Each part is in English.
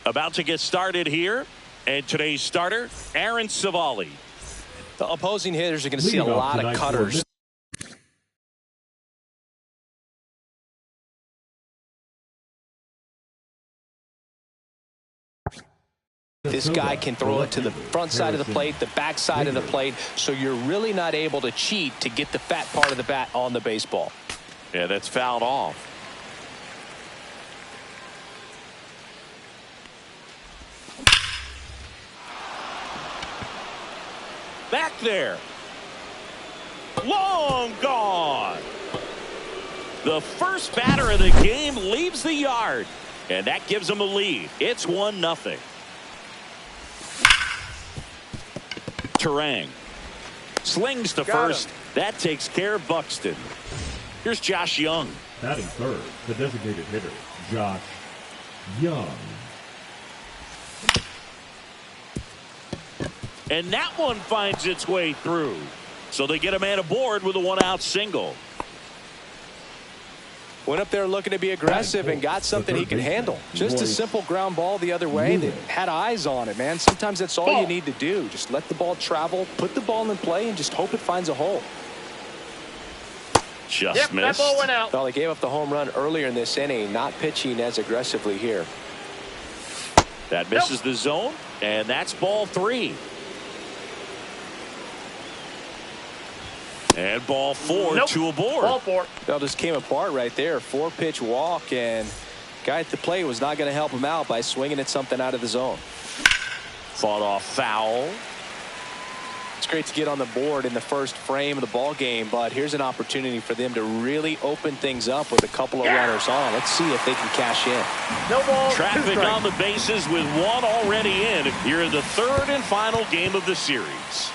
About to get started here. And today's starter, Aaron Savali. The opposing hitters are going to see a lot of cutters. This guy can throw it to the front side of the plate, the back side of the plate, so you're really not able to cheat to get the fat part of the bat on the baseball. Yeah, that's fouled off. Back there. Long gone. The first batter of the game leaves the yard, and that gives them a lead. It's 1-0. Terang slings to first. That takes care of Buxton. Here's Josh Young. Batting third, the designated hitter, Josh Young. And that one finds its way through. So they get a man aboard with a one-out single. Went up there looking to be aggressive and got something he can handle. Just a simple ground ball the other way that had eyes on it, man. Sometimes that's all you need to do. Just let the ball travel, put the ball in play, and just hope it finds a hole. Just missed. That ball went out. Well, he gave up the home run earlier in this inning, not pitching as aggressively here. That misses the zone, and that's ball 3. And ball 4, 2 aboard. Ball 4. Well, just came apart right there. 4-pitch walk, and guy at the plate was not going to help him out by swinging at something out of the zone. Fought off foul. It's great to get on the board in the first frame of the ball game, but here's an opportunity for them to really open things up with a couple of runners on. Let's see if they can cash in. No ball. Traffic on the bases with one already in here in the third and final game of the series.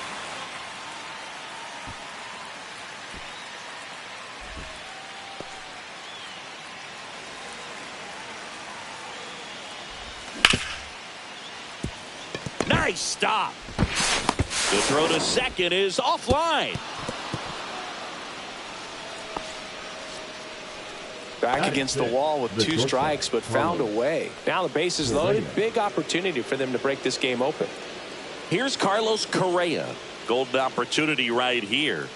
Nice stop. The throw to second is offline. Back against the wall with 2 strikes, but found a way. Now the bases loaded. Big opportunity for them to break this game open. Here's Carlos Correa. Golden opportunity right here.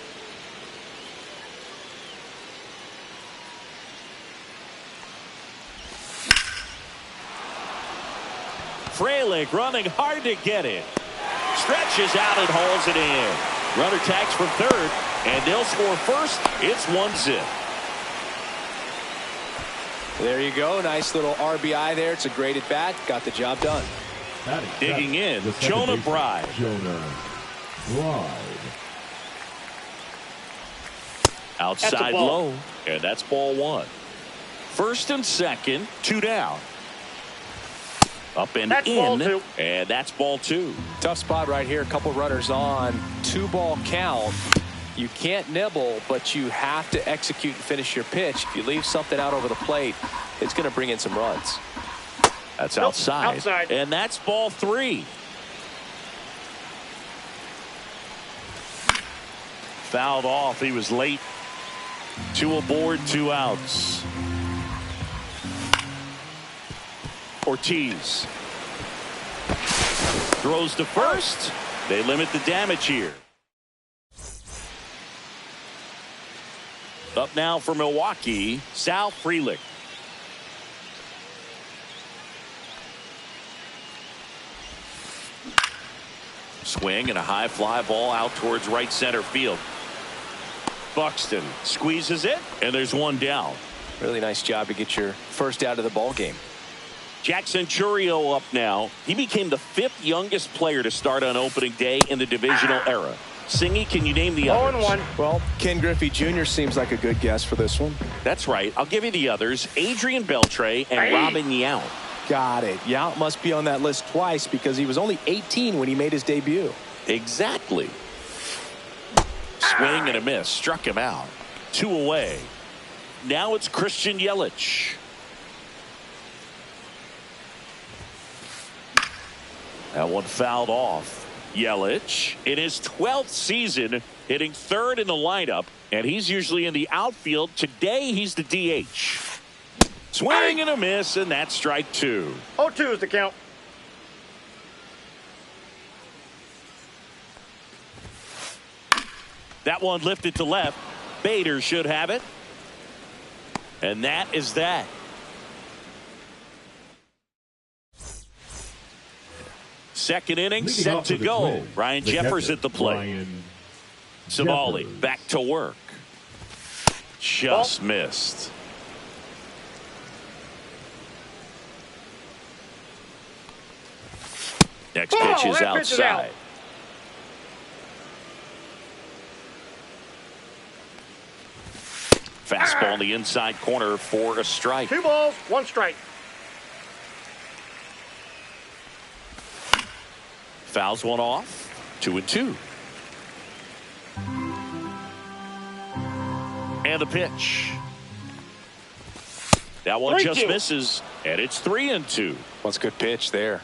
Frelick running hard to get it. Stretches out and hauls it in. Runner tags from third, and they'll score first. It's 1-0. There you go. Nice little RBI there. It's a great at bat. Got the job done. Digging in, Jonah Bride. Outside low, and that's ball 1. First and second, 2 down. Up and that's in, and that's ball 2. Tough spot right here. A couple runners on. 2-ball count. You can't nibble, but you have to execute and finish your pitch. If you leave something out over the plate, it's going to bring in some runs. That's outside. And that's ball 3. Fouled off. He was late. 2 aboard, 2 outs. Ortiz throws to first. They limit the damage here. Up now for Milwaukee, Sal Frelick. Swing and a high fly ball out towards right center field. Buxton squeezes it, and there's 1 down. Really nice job to get your first out of the ball game. Jackson Chourio up now. He became the 5th youngest player to start on opening day in the divisional era. Singy, can you name the others? 0-1. Well, Ken Griffey Jr. seems like a good guess for this one. That's right. I'll give you the others. Adrian Beltre and Robin Yount. Got it. Yount must be on that list twice because he was only 18 when he made his debut. Exactly. Swing and a miss. Struck him out. 2 away. Now it's Christian Yelich. That one fouled off. Yelich in his 12th season hitting 3rd in the lineup, and he's usually in the outfield. Today he's the DH. Swing and a miss, and that's strike 2. 0-2 is the count. That one lifted to left. Bader should have it. And that is that. Second inning Leading set off to for the go. Twins, Ryan the Jeffers catcher, at the plate. Ryan Savali Jeffers. back to work. Just missed. Next pitch is that pitch is out. outside. Fastball in the inside corner for a strike. 2 balls, 1 strike. Fouls one off. 2-2. And the pitch. That one 3-2. just misses, and it's 3-2. That's a good pitch there.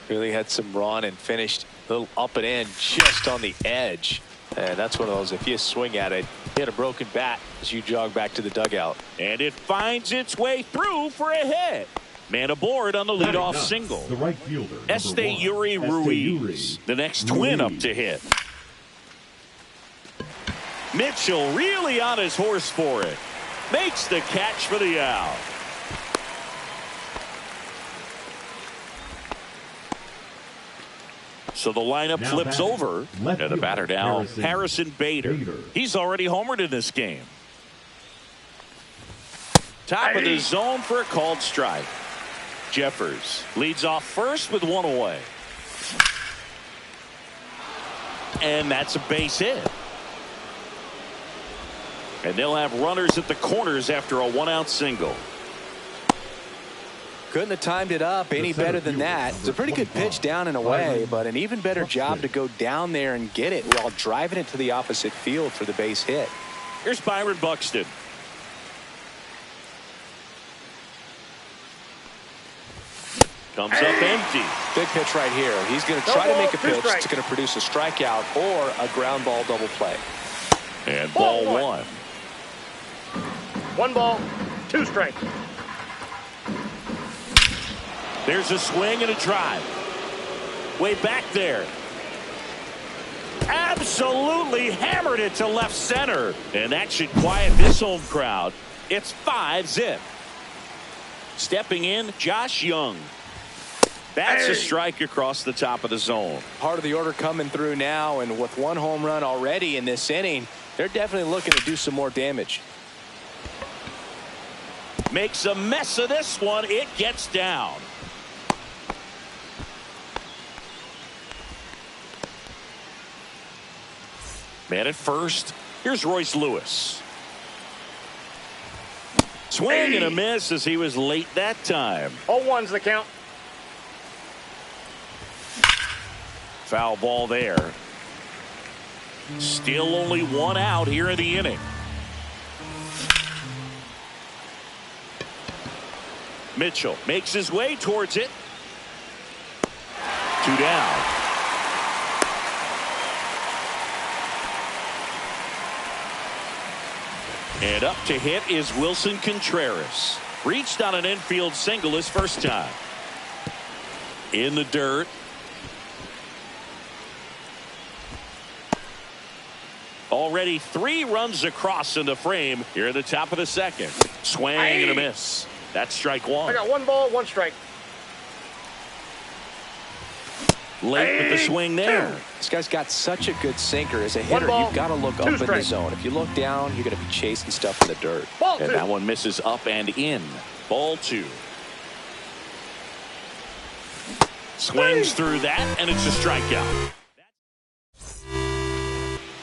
Really had some run and finished a little up and in just on the edge. And that's one of those, if you swing at it, hit a broken bat as you jog back to the dugout. And it finds its way through for a hit. Man aboard on the leadoff single. The right fielder, Yuri Ruiz, the next twin up to hit. Mitchell really on his horse for it. Makes the catch for the out. So the lineup Now flips batting, over. left And the batter fielder, now, Harrison Harrison Bader. Bader. He's already homered in this game. Top of the zone for a called strike. Jeffers leads off first with 1 away. And that's a base hit. And they'll have runners at the corners after a 1-out single. Couldn't have timed it up any better than that. It's a pretty good pitch down and away, but an even better job to go down there and get it while driving it to the opposite field for the base hit. Here's Byron Buxton. Comes up empty. Big pitch right here. He's going to try to make a pitch that's going to produce a strikeout or a ground ball double play. And ball 1. 1 ball, 2 strikes. There's a swing and a drive. Way back there. Absolutely hammered it to left center. And that should quiet this home crowd. It's 5-zip. Stepping in, Josh Young. That's a strike across the top of the zone. Part of the order coming through now, and with 1 home run already in this inning, they're definitely looking to do some more damage. Makes a mess of this one. It gets down. Man at first. Here's Royce Lewis. Swing and a miss as he was late that time. 0-1's the count. Foul ball there. Still only 1 out here in the inning. Mitchell makes his way towards it. 2 down. And up to hit is Wilson Contreras. Reached on an infield single his first time. In the dirt. Already 3 runs across in the frame here in the top of the second. Swing and a miss. That's strike 1. I got 1 ball, 1 strike. Late with the swing there. This guy's got such a good sinker. As a hitter, ball, you've got to look 2 up in the strikes. zone. If you look down, you're going to be chasing stuff in the dirt. Ball And 2. that one misses up and in. Ball 2. Swings through that, and it's a strikeout.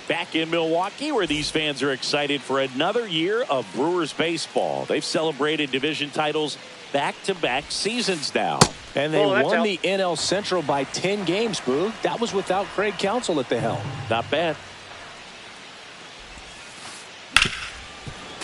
Back in Milwaukee, where these fans are excited for another year of Brewers baseball. They've celebrated division titles back-to-back seasons now. And they that's won out. the NL Central by 10 games, Boo. That was without Craig Counsell at the helm. Not bad.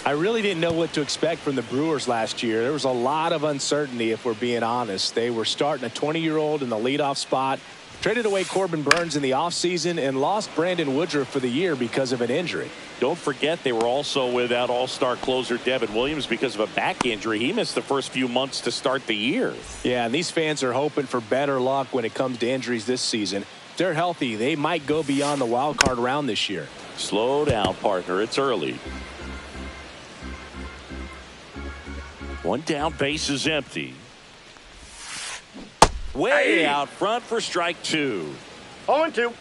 I really didn't know what to expect from the Brewers last year. There was a lot of uncertainty, if we're being honest. They were starting a 20-year-old in the leadoff spot. Traded away Corbin Burns in the offseason and lost Brandon Woodruff for the year because of an injury. Don't forget they were also without all-star closer Devin Williams because of a back injury. He missed the first few months to start the year. Yeah, and these fans are hoping for better luck when it comes to injuries this season. If they're healthy, they might go beyond the wild card round this year. Slow down, partner. It's early. One down, base is empty. Way out front for strike two. 0-2.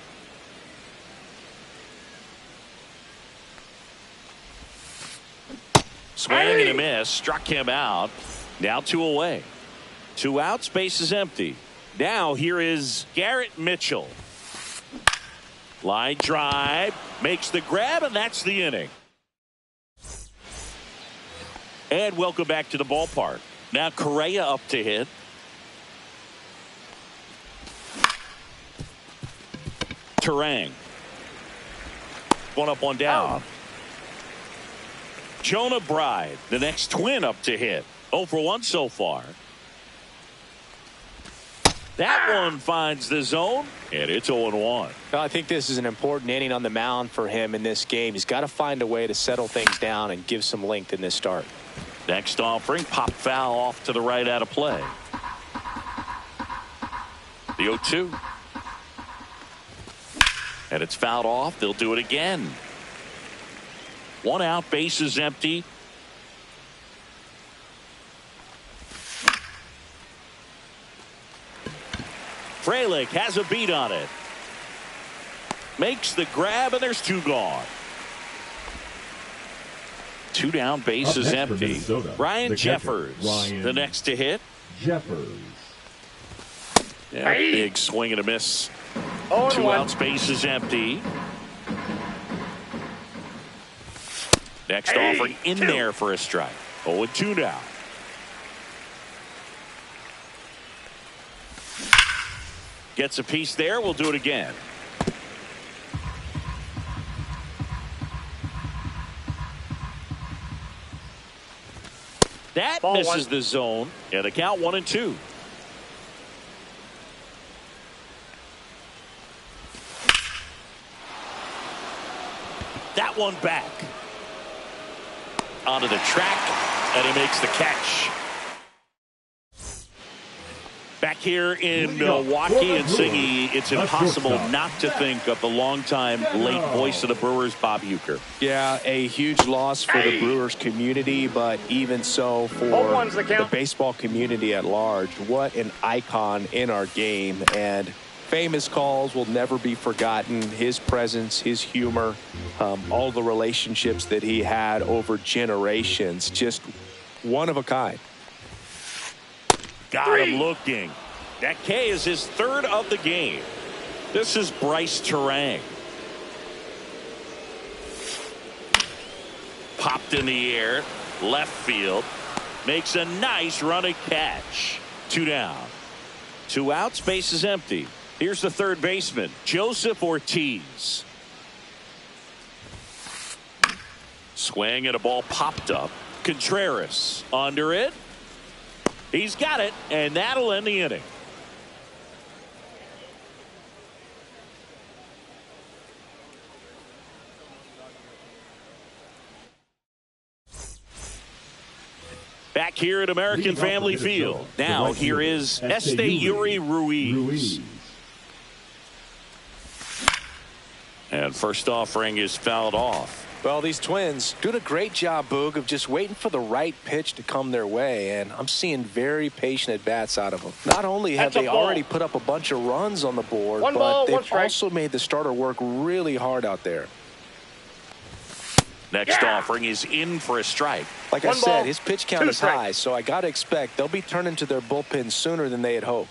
Swing and a miss. Struck him out. Now 2 away. 2 outs. Base is empty. Now here is Garrett Mitchell. Line drive. Makes the grab, and that's the inning. And welcome back to the ballpark. Now Correa up to hit. Terang. 1 up, 1 down. Jonah Bride, the next twin up to hit. 0 for 1 so far. That one finds the zone, and it's 0-1. Well, I think this is an important inning on the mound for him in this game. He's got to find a way to settle things down and give some length in this start. Next offering, pop foul off to the right out of play. The 0-2. And it's fouled off. They'll do it again. 1 out, base is empty. Frelick has a beat on it. Makes the grab, and there's 2 gone. 2 down, base is empty. Ryan Jeffers, the next to hit. Jeffers. Yeah, big swing and a miss. 2 outs, base is empty. Next offering in there for a strike. 0-2 now. Gets a piece there. We'll do it again. That Ball misses 1. the zone. And a count 1-2. That one back. Onto the track, and he makes the catch. Back here in Milwaukee, and Siggy, it's impossible not to think of the longtime late voice of the Brewers, Bob Uecker. Yeah, a huge loss for the Brewers community, but even so for the baseball community at large. What an icon in our game, and famous calls will never be forgotten. His presence, his humor, all the relationships that he had over generations, just one of a kind. Got him looking. That K is his 3rd of the game. This is Bryce Terang. Popped in the air. Left field. Makes a nice running catch. 2 down. 2 outs. Base is empty. Here's the third baseman, Joseph Ortiz. Swing and a ball popped up. Contreras under it. He's got it, and that'll end the inning. Back here at American Family Field. Now here is Esteury Ruiz. And first offering is fouled off. Well, these Twins doing a great job, Boog, of just waiting for the right pitch to come their way, and I'm seeing very patient at-bats out of them. Not only have they already put up a bunch of runs on the board, but they've also made the starter work really hard out there. Next offering is in for a strike. Like I said, his pitch count is high, so I got to expect they'll be turning to their bullpen sooner than they had hoped.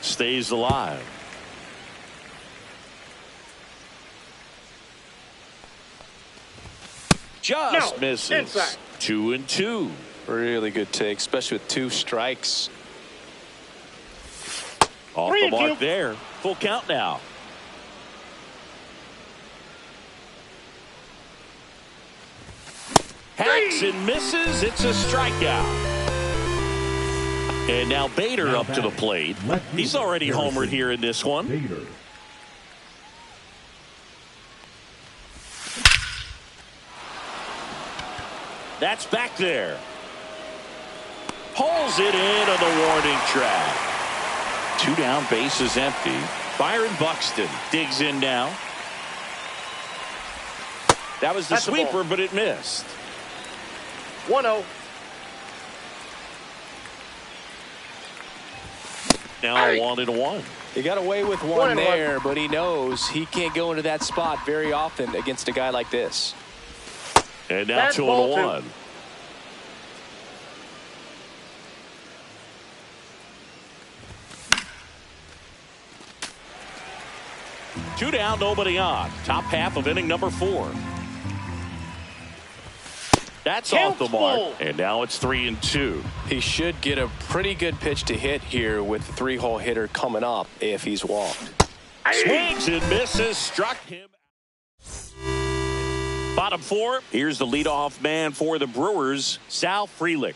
Stays alive. Just misses. Inside. 2-2. Really good take, especially with 2 strikes. Off the mark there. Full count now. Hacks and misses. It's a strikeout. And now Bader up to the plate. He's already homered here in this one. Bader. That's back there. Pulls it in on the warning track. 2 down, base is empty. Byron Buxton digs in now. That was the sweeper, but it missed. 1-0. Now 1-1. He got away with one there, but he knows he can't go into that spot very often against a guy like this. And now 2-1. Two down, nobody on. Top half of inning number 4. That's off the mark. And now it's 3-2. He should get a pretty good pitch to hit here with the 3-hole hitter coming up if he's walked. Swings and misses. Struck him. Bottom 4. Here's the leadoff man for the Brewers, Sal Frelick.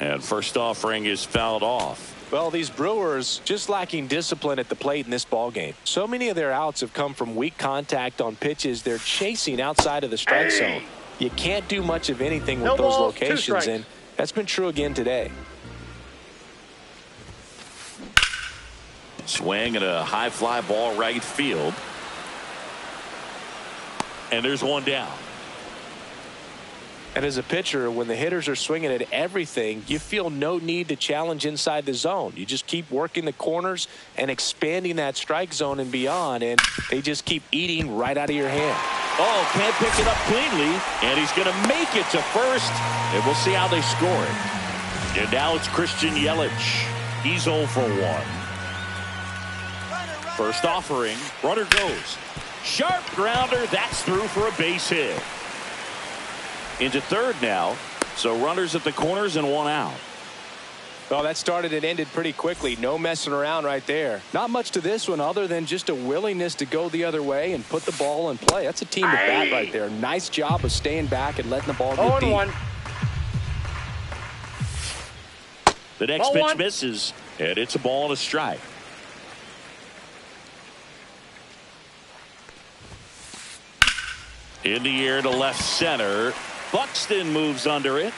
And first offering is fouled off. Well, these Brewers just lacking discipline at the plate in this ballgame. So many of their outs have come from weak contact on pitches they're chasing outside of the strike zone. You can't do much of anything with those locations, and that's been true again today. Swing and a high fly ball right field. And there's one down. And as a pitcher, when the hitters are swinging at everything, you feel no need to challenge inside the zone. You just keep working the corners and expanding that strike zone and beyond, and they just keep eating right out of your hand. Oh, can't pick it up cleanly, and he's going to make it to first, and we'll see how they score it. And now it's Christian Yelich. He's 0 for 1. First offering, runner goes. Sharp grounder, that's through for a base hit. Into third now, so runners at the corners and one out. Well, that started and ended pretty quickly. No messing around right there. Not much to this one other than just a willingness to go the other way and put the ball in play. That's a team at bat right there. Nice job of staying back and letting the ball get deep. 0-1. The next pitch misses, and it's a ball and a strike. In the air to left center. Buxton moves under it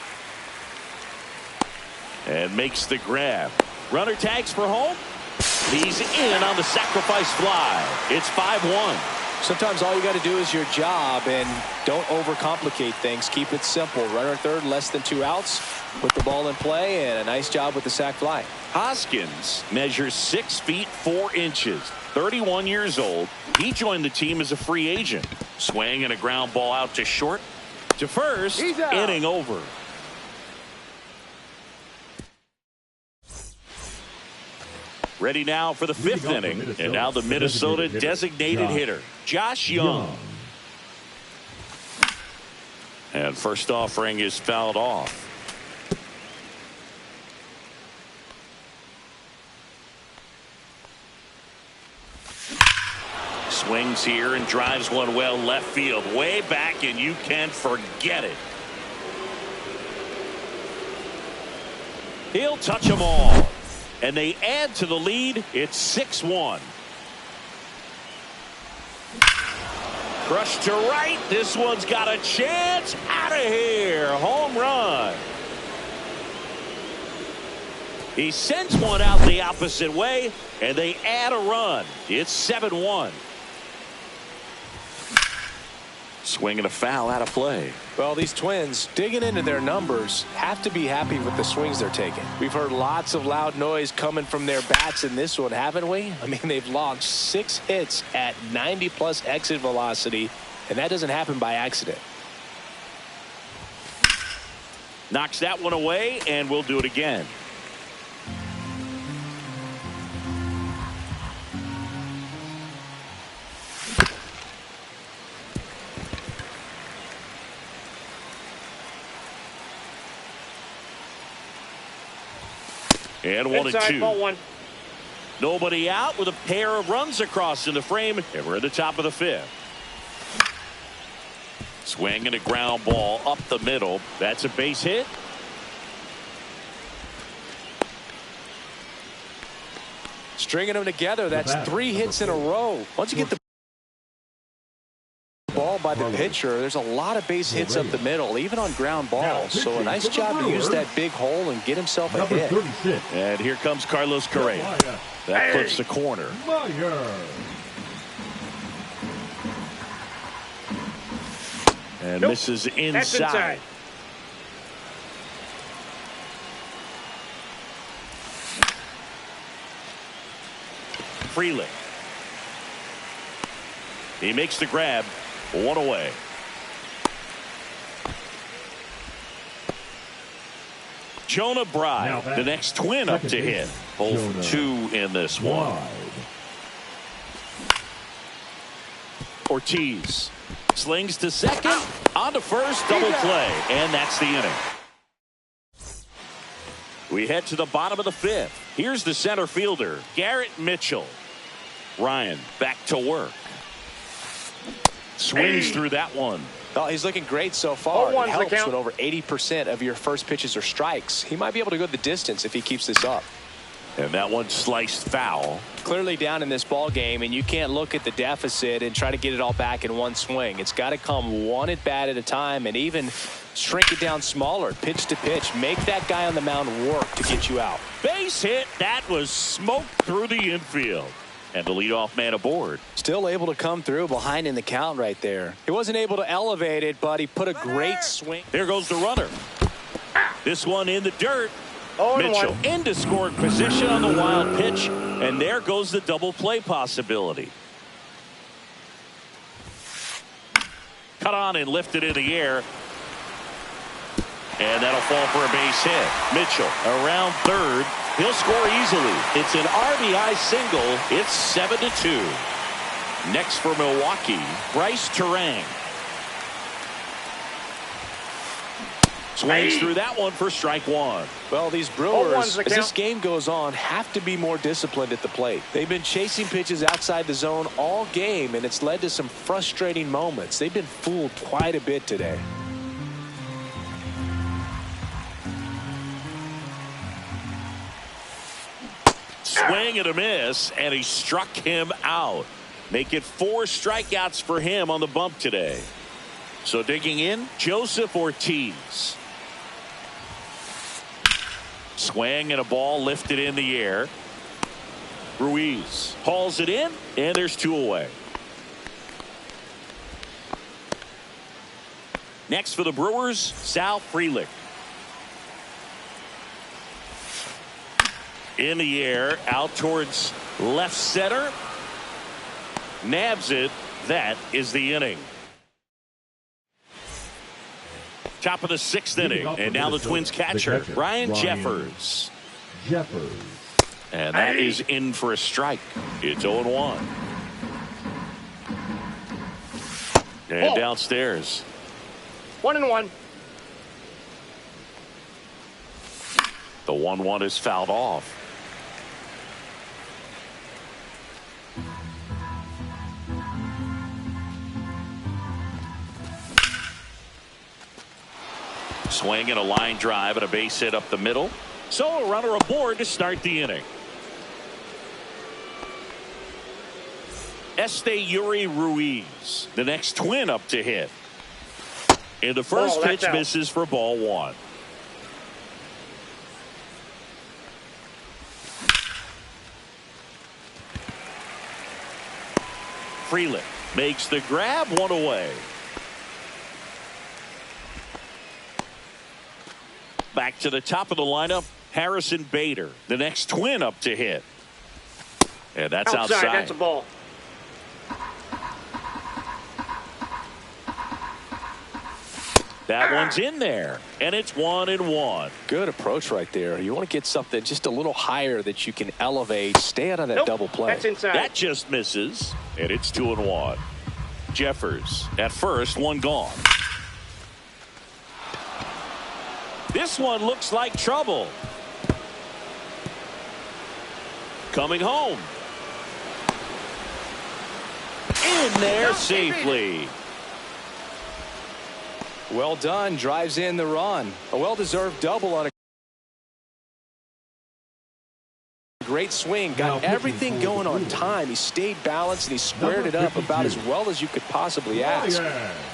and makes the grab. Runner tags for home. He's in on the sacrifice fly. It's 5-1. Sometimes all you got to do is your job and don't overcomplicate things. Keep it simple. Runner third, less than 2 outs. Put the ball in play, and a nice job with the sac fly. Hoskins measures 6 feet 4 inches. 31 years old. He joined the team as a free agent. Swing and a ground ball out to short. To first, inning over. Ready now for the 5th inning. And now the Minnesota designated hitter, Josh Young. And first offering is fouled off. Swings here and drives one well left field, way back, and you can forget it. He'll touch them all, and they add to the lead. It's 6-1. Crushed to right. This one's got a chance. Out of here. Home run. He sends one out the opposite way, and they add a run. It's 7-1. Swing and a foul out of play. Well, these Twins, digging into their numbers, have to be happy with the swings they're taking. We've heard lots of loud noise coming from their bats in this one, haven't we? I mean, they've logged 6 hits at 90+ exit velocity, and that doesn't happen by accident. Knocks that one away, and we'll do it again. And 1-2. Ball 1. Nobody out with a pair of runs across in the frame, and we're at the top of the 5th. Swinging a ground ball up the middle. That's a base hit. Stringing them together, that's 3 hits in a row. Once you get the ball by the pitcher, there's a lot of base hits up the middle, even on ground balls. So a nice job to use that big hole and get himself a hit. And here comes Carlos Correa. That clips the corner. And misses inside. Freeland. He makes the grab. 1 away. Jonah Bride, the next twin up to hit. Both 2 in this one. Ortiz slings to second, on to first, double play, and that's the inning. We head to the bottom of the 5th. Here's the center fielder, Garrett Mitchell. Ryan back to work. Swings through that one. Oh, he's looking great so far. It helps when over 80% of your first pitches are strikes. He might be able to go the distance if he keeps this up. And that one sliced foul. Clearly down in this ball game, and you can't look at the deficit and try to get it all back in one swing. It's got to come one at bat at a time, and even shrink it down smaller, pitch to pitch. Make that guy on the mound work to get you out. Base hit. That was smoked through the infield. And the leadoff man aboard. Still able to come through behind in the count right there. He wasn't able to elevate it, but he put a great swing. There goes the runner. This one in the dirt. Mitchell into scoring position on the wild pitch, and there goes the double play possibility. Cut on and lifted in the air, and that'll fall for a base hit. Mitchell around third. He'll score easily. It's an RBI single. It's 7-2. Next for Milwaukee, Bryce Terang. Swings through that one for strike 1. Well, these Brewers, as this game goes on, have to be more disciplined at the plate. They've been chasing pitches outside the zone all game, and it's led to some frustrating moments. They've been fooled quite a bit today. Swing and a miss, and he struck him out. Make it 4 strikeouts for him on the bump today. So digging in, Joseph Ortiz. Swing and a ball lifted in the air. Ruiz hauls it in, and there's 2 away. Next for the Brewers, Sal Frelick. In the air, out towards left center. Nabs it. That is the inning. Top of the 6th inning, and now the Twins catcher, Ryan Jeffers. And that is in for a strike. It's 0-1. And downstairs. 1-1. The 1-1 is fouled off. Swing and a line drive and a base hit up the middle. So a runner aboard to start the inning. Yuri Ruiz, the next twin up to hit. And the first pitch misses for ball 1. Freeland makes the grab, 1 away. Back to the top of the lineup, Harrison Bader, the next twin up to hit. And that's outside. That's a ball. That one's in there, and it's 1-1. Good approach right there. You want to get something just a little higher that you can elevate. Stay out of that double play. That's inside. That just misses, and it's 2-1. Jeffers at first, 1 gone. This one looks like trouble. Coming home. In there safely. Well done. Drives in the run. A well-deserved double on a great swing. Got everything going on time. He stayed balanced and he squared it up about as well as you could possibly ask.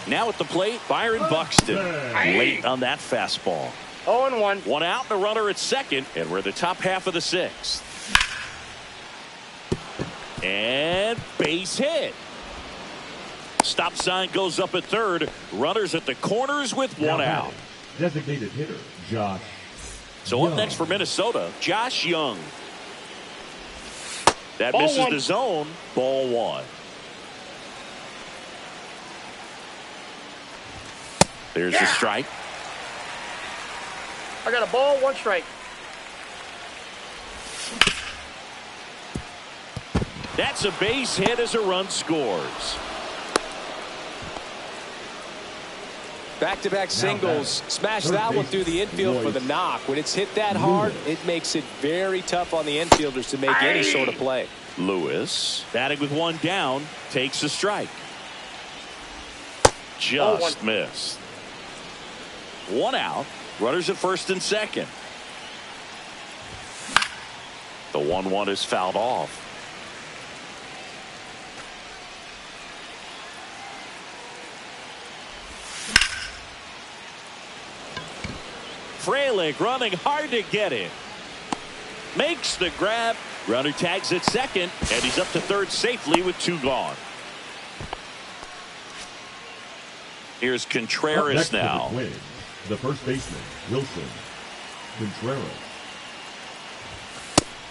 Now at the plate, Byron Buxton. Late on that fastball. 0-1. One out and a runner at second, and we're the top half of the sixth. And base hit. Stop sign goes up at third. Runners at the corners with one out. Designated hitter, Josh So up Young. next for Minnesota, Josh Young. That Ball misses one. the zone. Ball one. There's the strike. I got a ball, 1 strike. That's a base hit as a run scores. Back-to-back singles. Smash that one through the infield for the knock. When it's hit that hard, it makes it very tough on the infielders to make any sort of play. Lewis, batting with one down, takes a strike. Just missed. One out. Runners at first and second. The 1-1 is fouled off. Frelick running hard to get it. Makes the grab. Runner tags at second, and he's up to third safely with 2 gone. Here's Contreras now. The first baseman, Wilson Contreras.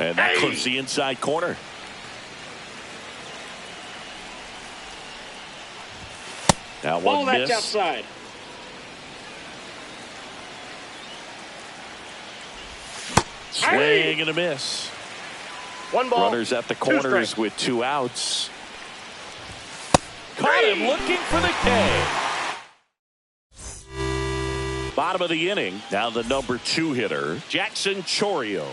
And that clips the inside corner. Now Ball, one that's miss. outside. Swing and a miss. 1 ball. Runners at the 2 corners strikes. with 2 outs. Caught him looking for the K. Bottom of the inning. Now the number 2 hitter, Jackson Chourio.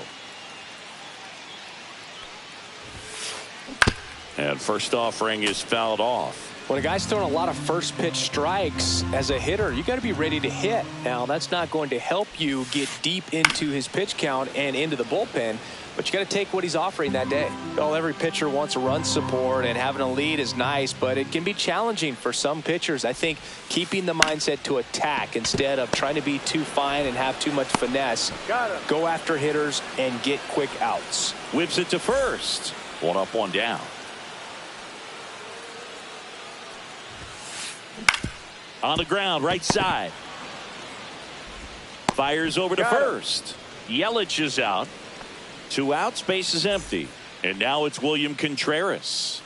And first offering is fouled off. When a guy's throwing a lot of first pitch strikes as a hitter, you got to be ready to hit. Now, that's not going to help you get deep into his pitch count and into the bullpen, but you got to take what he's offering that day. Well, every pitcher wants a run support, and having a lead is nice, but it can be challenging for some pitchers. I think keeping the mindset to attack instead of trying to be too fine and have too much finesse. Go after hitters and get quick outs. Whips it to first. 1 up, 1 down. On the ground, right side. Fires over to first. Yelich is out. 2 outs, base is empty. And now it's William Contreras.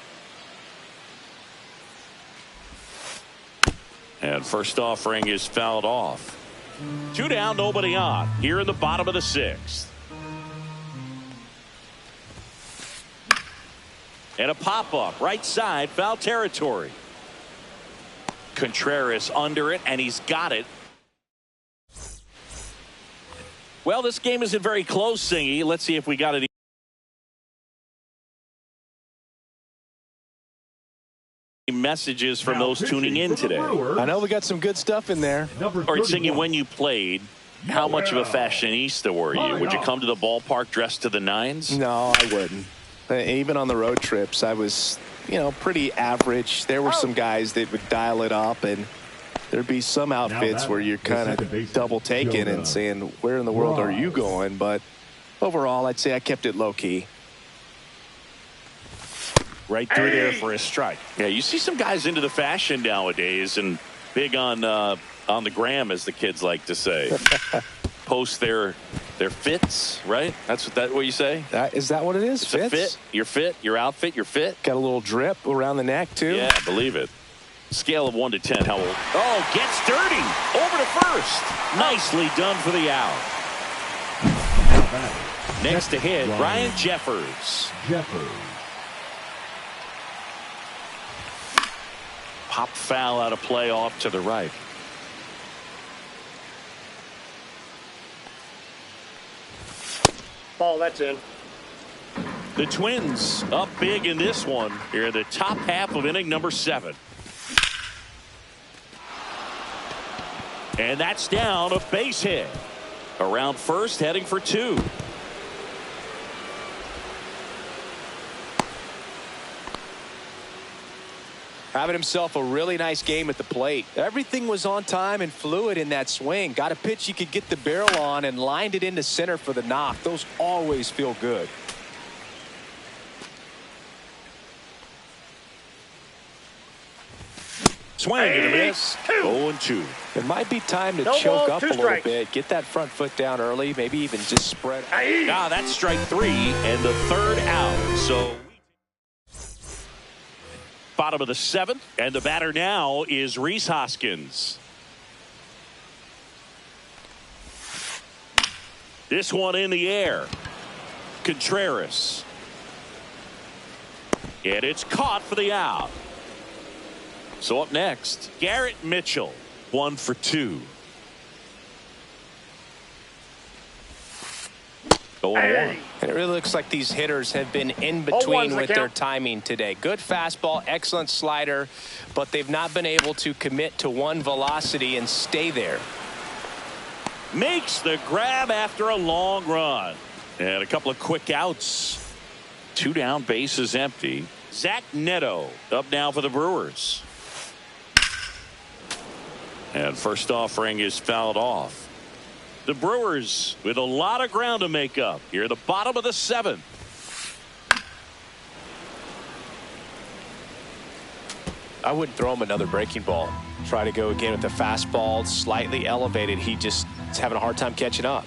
And first offering is fouled off. 2 down, nobody on. Here in the bottom of the 6th. And a pop-up, right side, foul territory. Contreras under it, and he's got it. Well, this game isn't very close, Singy. Let's see if we got any messages from those tuning in today. I know we got some good stuff in there. All right, Singy, when you played, how much of a fashionista were you? Would you come to the ballpark dressed to the nines? No, I wouldn't. Even on the road trips, I was, pretty average. There were some guys that would dial it up, and there'd be some outfits where you're kind of double taking and saying, where in the world are you going? But overall, I'd say I kept it low key. Right through there for a strike. Yeah, you see some guys into the fashion nowadays and big on the gram, as the kids like to say. Post their fits, right? That's what you say? Is that what it is? It's a fit. Your fit, your outfit, your fit. Got a little drip around the neck, too. Yeah, believe it. Scale of 1 to 10, how old? Oh, gets dirty. Over to first. Nicely done for the out. Next to hit, Brian Jeffers. Pop foul out of play off to the right. Ball, that's in. The Twins up big in this one. Here in the top half of inning number 7. And that's down a base hit. Around first, heading for 2. Having himself a really nice game at the plate. Everything was on time and fluid in that swing. Got a pitch he could get the barrel on and lined it into center for the knock. Those always feel good. Swing and a miss. 0-2. It might be time to No choke ball, up a 2 little strikes. bit. Get that front foot down early. Maybe even just spread. That's strike 3 and the 3rd out. So bottom of the 7th, and the batter now is Rhys Hoskins. This one in the air. Contreras. And it's caught for the out. So up next, Garrett Mitchell, 1 for 2. And it really looks like these hitters have been in between with their timing today. Good fastball, excellent slider, but they've not been able to commit to one velocity and stay there. Makes the grab after a long run. And a couple of quick outs. 2 down, bases empty. Zach Neto up now for the Brewers. And first offering is fouled off. The Brewers with a lot of ground to make up here at the bottom of the 7th. I wouldn't throw him another breaking ball. Try to go again with the fastball, slightly elevated. He just is having a hard time catching up.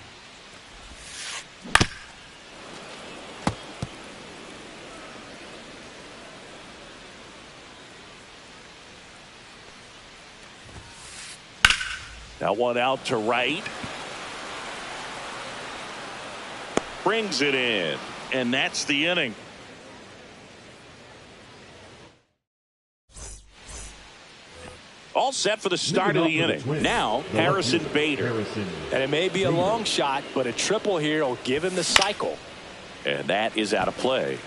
That one out to right. Brings it in. And that's the inning. All set for the start of the inning. Now, Harrison Bader. And it may be a long shot, but a triple here will give him the cycle. And that is out of play.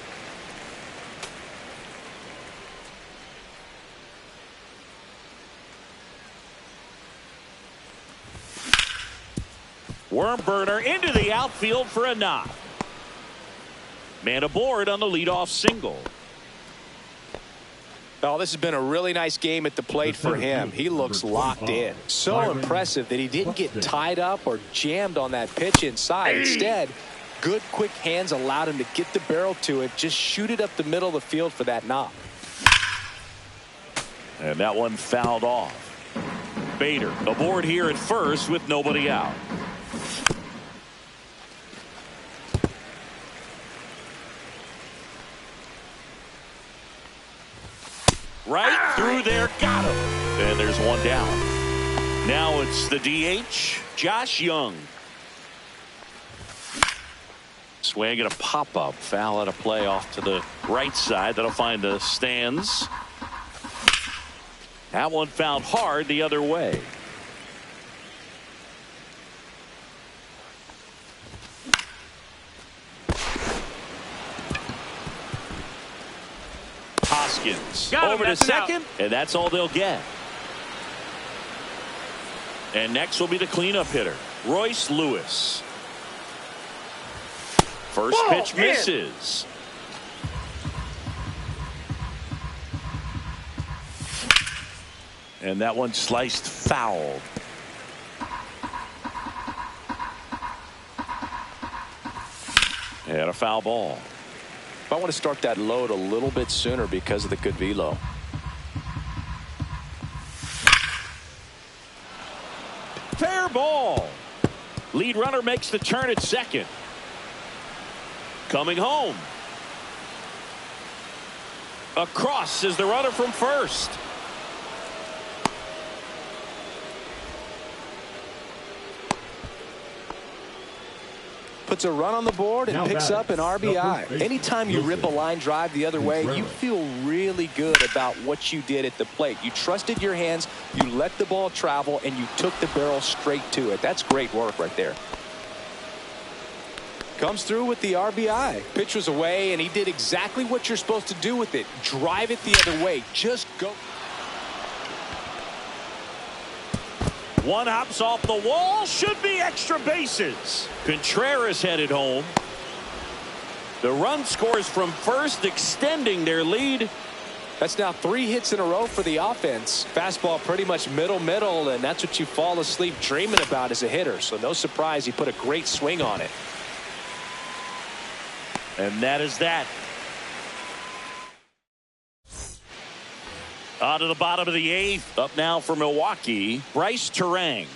Worm burner into the outfield for a knock. Man aboard on the leadoff single. Oh, this has been a really nice game at the plate for him. He looks locked in. So impressive that he didn't get tied up or jammed on that pitch inside. Instead, good quick hands allowed him to get the barrel to it, just shoot it up the middle of the field for that knock. And that one fouled off. Bader aboard here at first with nobody out. Right through there, got him. And there's one down. Now it's the DH, Josh Young. Swing and a pop-up. Foul out of play off to the right side. That'll find the stands. That one fouled hard the other way. Hoskins over to second, and that's all they'll get. And next will be the cleanup hitter, Royce Lewis. First pitch misses. And that one sliced foul. And a foul ball. I want to start that load a little bit sooner because of the good velo. Fair ball. Lead runner makes the turn at second. Coming home. Across is the runner from first. Puts a run on the board and picks up an RBI. Anytime you rip a line drive the other way, you feel really good about what you did at the plate. You trusted your hands, you let the ball travel, and you took the barrel straight to it. That's great work right there. Comes through with the RBI. Pitch was away, and he did exactly what you're supposed to do with it. Drive it the other way. Just go. One hops off the wall. Should be extra bases. Contreras headed home. The run scores from first, extending their lead. That's now 3 hits in a row for the offense. Fastball pretty much middle, and that's what you fall asleep dreaming about as a hitter. So no surprise he put a great swing on it. And that is that. On to the bottom of the 8th. Up now for Milwaukee, Bryce Terang.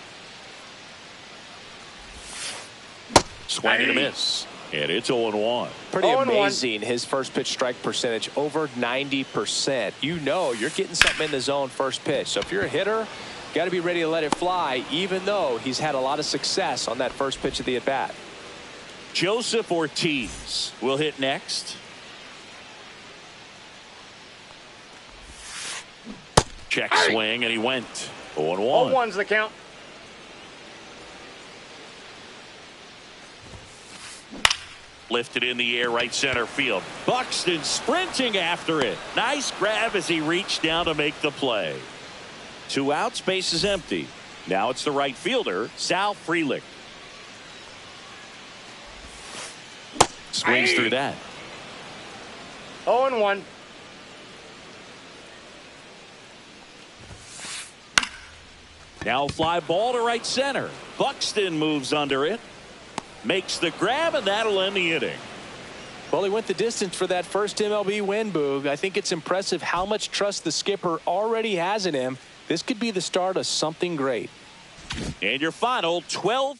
Swing and a miss. And it's 0-1. Pretty amazing, his first pitch strike percentage, over 90%. You know you're getting something in the zone first pitch. So if you're a hitter, got to be ready to let it fly, even though he's had a lot of success on that first pitch of the at-bat. Joseph Ortiz will hit next. Check swing, and he went 0-1. 0-1's the count. Lifted in the air, right center field. Buxton sprinting after it. Nice grab as he reached down to make the play. 2 outs, base is empty. Now it's the right fielder, Sal Frelick. Swings through that. 0-1. Now fly ball to right center. Buxton moves under it. Makes the grab, and that'll end the inning. Well, he went the distance for that first MLB win, Boog. I think it's impressive how much trust the skipper already has in him. This could be the start of something great. And your final 12-2.